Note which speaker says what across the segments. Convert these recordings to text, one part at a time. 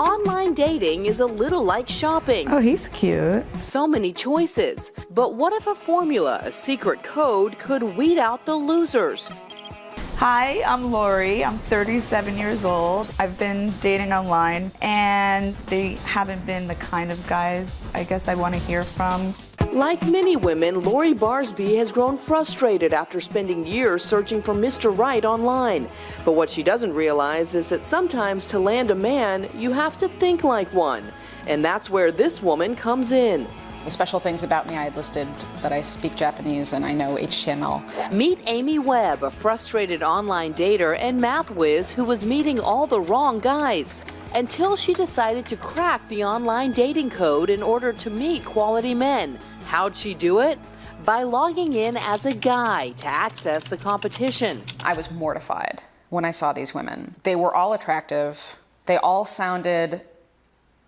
Speaker 1: Online dating is a little like shopping.
Speaker 2: Oh, he's cute.
Speaker 1: So many choices. But what if a formula, a secret code, could weed out the losers?
Speaker 2: Hi, I'm Lori. I'm 37 years old. I've been dating online, and they haven't been the kind of guys I guess I want to hear from.
Speaker 1: Like many women, Lori Barsby has grown frustrated after spending years searching for Mr. Right online. But what she doesn't realize is that sometimes to land a man, you have to think like one. And that's where this woman comes in.
Speaker 3: The special things about me, I had listed that I speak Japanese and I know HTML.
Speaker 1: Meet Amy Webb, a frustrated online dater and math whiz who was meeting all the wrong guys, until she decided to crack the online dating code in order to meet quality men. How'd she do it? By logging in as a guy to access the competition.
Speaker 3: I was mortified when I saw these women. They were all attractive. They all sounded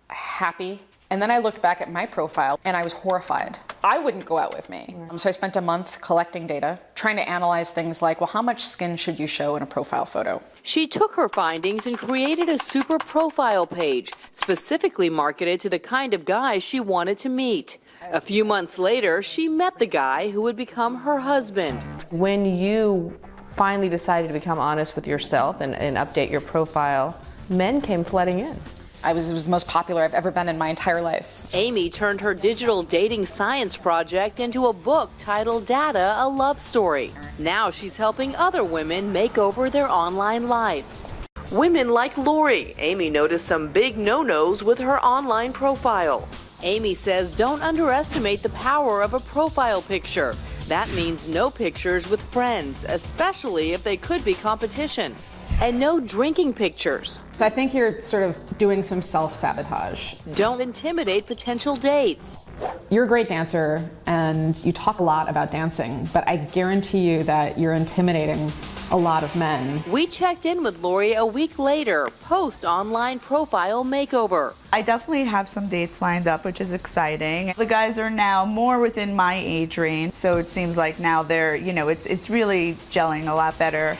Speaker 3: happy. And then I looked back at my profile and I was horrified. I wouldn't go out with me. So I spent a month collecting data, trying to analyze things like, well, how much skin should you show in a profile photo?
Speaker 1: She took her findings and created a super profile page, specifically marketed to the kind of guys she wanted to meet. A few months later, she met the guy who would become her husband.
Speaker 4: When you finally decided to become honest with yourself and update your profile, men came flooding in.
Speaker 3: It was the most popular I've ever been in my entire life.
Speaker 1: Amy turned her digital dating science project into a book titled Data, a Love Story. Now she's helping other women make over their online life. Women like Lori. Amy noticed some big no-nos with her online profile. Amy says don't underestimate the power of a profile picture. That means no pictures with friends, especially if they could be competition. And no drinking pictures.
Speaker 3: So I think you're sort of doing some self-sabotage.
Speaker 1: Don't intimidate potential dates.
Speaker 3: You're a great dancer and you talk a lot about dancing, but I guarantee you that you're intimidating a lot of men.
Speaker 1: We checked in with Lori a week later, post-online profile makeover.
Speaker 2: I definitely have some dates lined up, which is exciting. The guys are now more within my age range, so it seems like now they're, it's really gelling a lot better.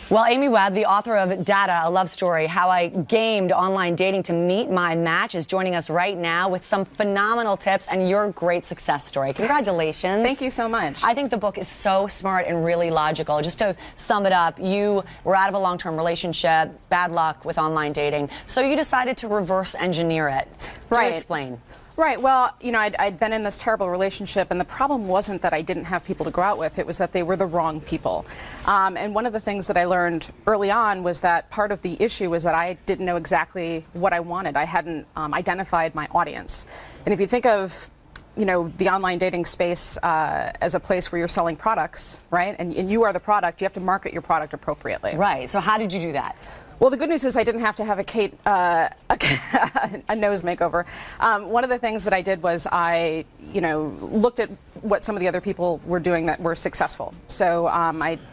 Speaker 5: Well, Amy Webb, the author of Data, a Love Story, How I Gamed Online Dating to Meet My Match, is joining us right now with some phenomenal tips and your great success story. Congratulations.
Speaker 3: Thank you so much.
Speaker 5: I think the book is so smart and really logical. Just to sum it up, you were out of a long-term relationship, bad luck with online dating, so you decided to reverse engineer it.
Speaker 3: Right.
Speaker 5: Do explain.
Speaker 3: Right. Well, I'd been in this terrible relationship, and the problem wasn't that I didn't have people to go out with. It was that they were the wrong people. And one of the things that I learned early on was that part of the issue was that I didn't know exactly what I wanted. I hadn't identified my audience. And if you think of the online dating space as a place where you're selling products, right? And you are the product, you have to market your product appropriately.
Speaker 5: Right. So how did you do that?
Speaker 3: Well, the good news is I didn't have to have a nose makeover. One of the things that I did was I, looked at what some of the other people were doing that were successful. So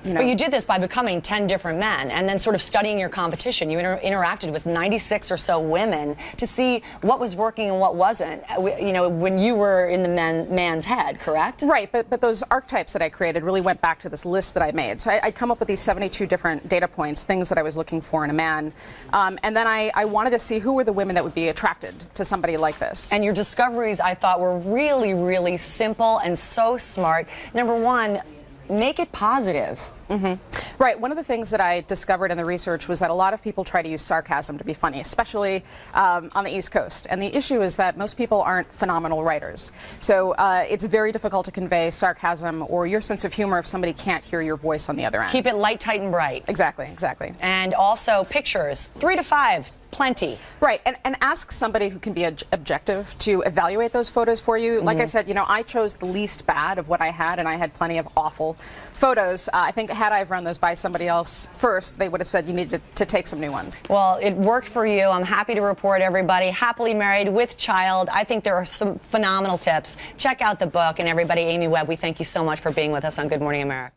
Speaker 3: But
Speaker 5: you did this by becoming 10 different men and then sort of studying your competition. You interacted with 96 or so women to see what was working and what wasn't, when you were in the man's head, correct?
Speaker 3: Right, but those archetypes that I created really went back to this list that I made. So I'd come up with these 72 different data points, things that I was looking for in a man. And then I wanted to see who were the women that would be attracted to somebody like this.
Speaker 5: And your discoveries, I thought, were really, really simple and so smart. Number one, make it positive.
Speaker 3: Mm-hmm. Right. One of the things that I discovered in the research was that a lot of people try to use sarcasm to be funny, especially on the East Coast. And the issue is that most people aren't phenomenal writers. So it's very difficult to convey sarcasm or your sense of humor if somebody can't hear your voice on the other end.
Speaker 5: Keep it light, tight, and bright.
Speaker 3: Exactly, exactly.
Speaker 5: And also pictures, 3 to 5. Plenty.
Speaker 3: Right, and ask somebody who can be objective to evaluate those photos for you. Like I said, I chose the least bad of what I had, and I had plenty of awful photos. I think had I run those by somebody else first, they would have said you needed to take some new ones.
Speaker 5: Well, it worked for you. I'm happy to report, everybody, happily married with child. I think there are some phenomenal tips. Check out the book, and everybody, Amy Webb, we thank you so much for being with us on Good Morning America.